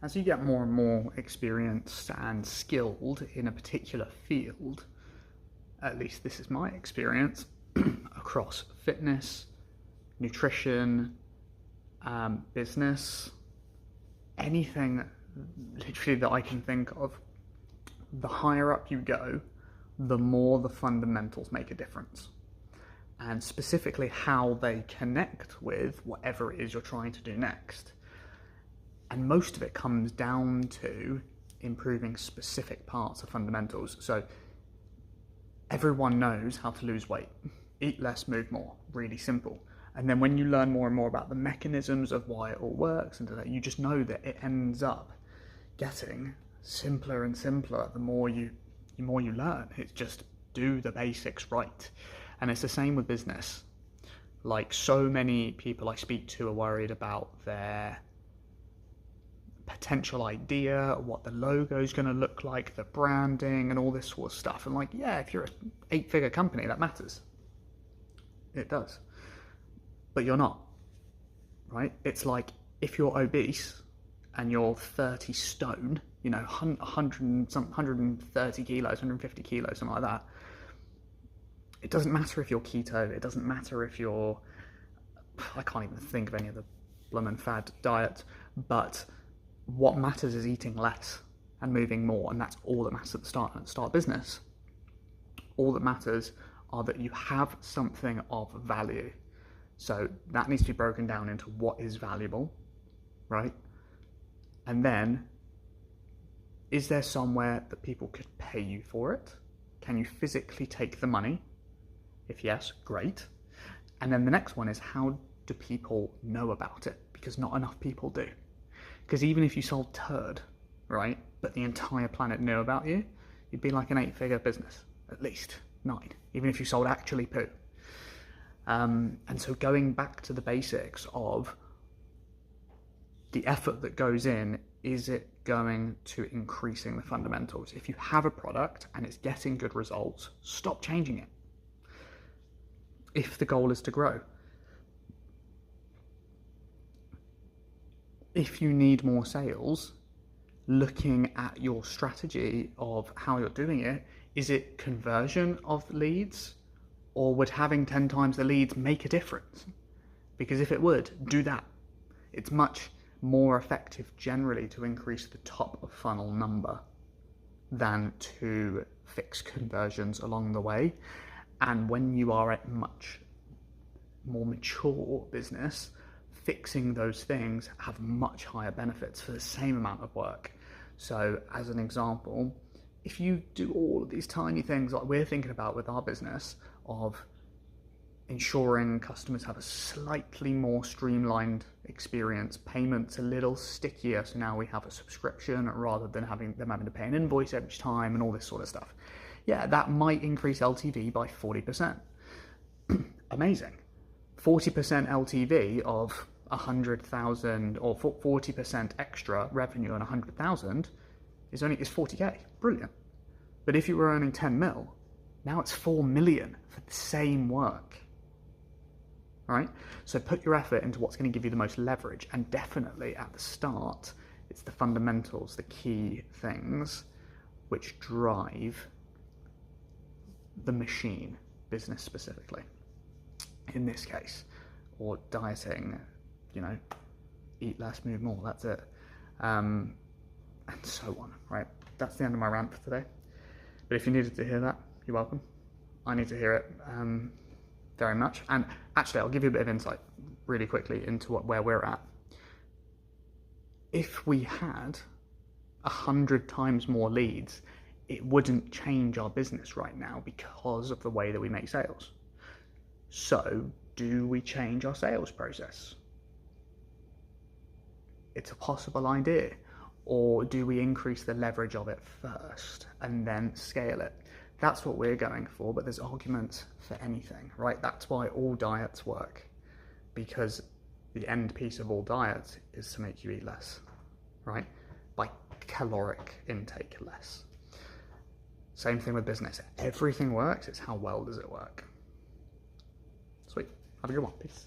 As you get more and more experienced and skilled in a particular field, at least this is my experience, across fitness, nutrition, business, anything literally that I can think of, the higher up you go, the more the fundamentals make a difference. And specifically how they connect with whatever it is you're trying to do next. And most of it comes down to improving specific parts of fundamentals. So everyone knows how to lose weight. Eat less, move more. Really simple. And then when you learn more and more about the mechanisms of why it all works, and you just know that it ends up getting simpler and simpler the more you learn. It's just do the basics right. And it's the same with business. Like, so many people I speak to are worried about their potential idea, what the logo is going to look like, the branding and all this sort of stuff. And like, yeah, if you're an 8-figure company, that matters. It does. But you're not, right? It's like if you're obese and you're 30 stone, 130 kilos, 150 kilos, something like that. It doesn't matter if you're keto. It doesn't matter if you're, I can't even think of any of the bloomin' fad diets, but what matters is eating less and moving more, and that's all that matters at the start of business. All that matters are that you have something of value. So that needs to be broken down into what is valuable, right? And then, is there somewhere that people could pay you for it? Can you physically take the money? If yes, great. And then the next one is, how do people know about it? Because not enough people do. Because even if you sold turd, right, but the entire planet knew about you, you'd be like an 8-figure business, at least 9, even if you sold actually poo. And so going back to the basics of the effort that goes in, is it going to increasing the fundamentals? If you have a product and it's getting good results, stop changing it. If the goal is to grow. If you need more sales, looking at your strategy of how you're doing it, is it conversion of leads, or would having 10 times the leads make a difference? Because if it would, do that. It's much more effective generally to increase the top of funnel number than to fix conversions along the way. And when you are at much more mature business, fixing those things have much higher benefits for the same amount of work. So as an example, if you do all of these tiny things like we're thinking about with our business, of ensuring customers have a slightly more streamlined experience, payments a little stickier, so now we have a subscription rather than having to pay an invoice every time and all this sort of stuff. Yeah, that might increase LTV by 40%. Amazing. 40% LTV of 100,000 or 40% extra revenue on 100,000 is 40k. Brilliant. But if you were earning 10 mil, now it's 4 million for the same work. Right? So put your effort into what's going to give you the most leverage, and definitely at the start, it's the fundamentals, the key things which drive the machine, business specifically, in this case, or dieting, eat less, move more, that's it. And so on, right? That's the end of my rant for today. But if you needed to hear that, you're welcome. I need to hear it very much. And actually, I'll give you a bit of insight really quickly into where we're at. If we had 100 times more leads, it wouldn't change our business right now because of the way that we make sales. So, do we change our sales process? It's a possible idea. Or do we increase the leverage of it first and then scale it? That's what we're going for, but there's arguments for anything, right? That's why all diets work, because the end piece of all diets is to make you eat less, right? By caloric intake less. Same thing with business. Everything works, it's how well does it work. Sweet. Have a good one. Peace.